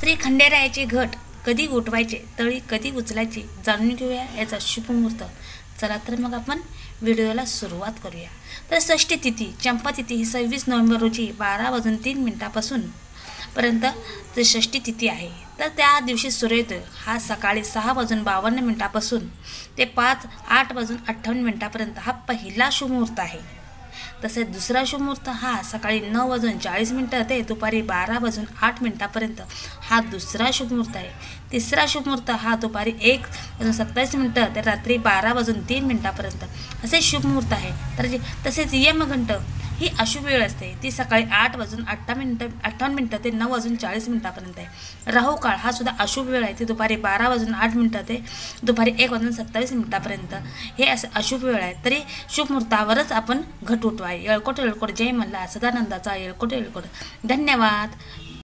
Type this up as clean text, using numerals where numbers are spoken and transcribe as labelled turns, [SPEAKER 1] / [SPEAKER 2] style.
[SPEAKER 1] श्री खंडेरायाचे घट कधी उठवायचे, तळी कधी उचलायची जाणून घेऊया याचा शुभ मुहूर्त. चला तर मग आपण व्हिडिओला सुरुवात करूया. तर षष्ठी तिथी चंपा तिथी ही 26 नोव्हेंबर रोजी 12:03 पर्यंत ते षष्ठी तिथी आहे. तर त्या दिवशी सूर्योदय हा सकाळी 6:52 ते 8:58 हा पहिला शुभ मुहूर्त आहे. तसेच दुसरा शुभ मुहूर्त हा सकाळी 9:40 ते दुपारी 12:08 हा दुसरा शुभ मुहूर्त आहे. तिसरा शुभ मुहूर्त हा दुपारी 1:27 ते रात्री 12:03 असे शुभ मुहूर्त आहे. तर तसेच यमघंट ही अशुभ वेळ असते, ती सकाळी 8:58 ते 9:40 आहे. राहू काळ हा सुद्धा अशुभ वेळ आहे, ती दुपारी 12:08 ते दुपारी 1:27 हे असं अशुभ वेळ आहे. तरी शुभ मुहूर्तावरच आपण घट उठवाय. येळकोट येळकोट जय मल्हार, सदानंदाचा येळकोट येळकोट. धन्यवाद.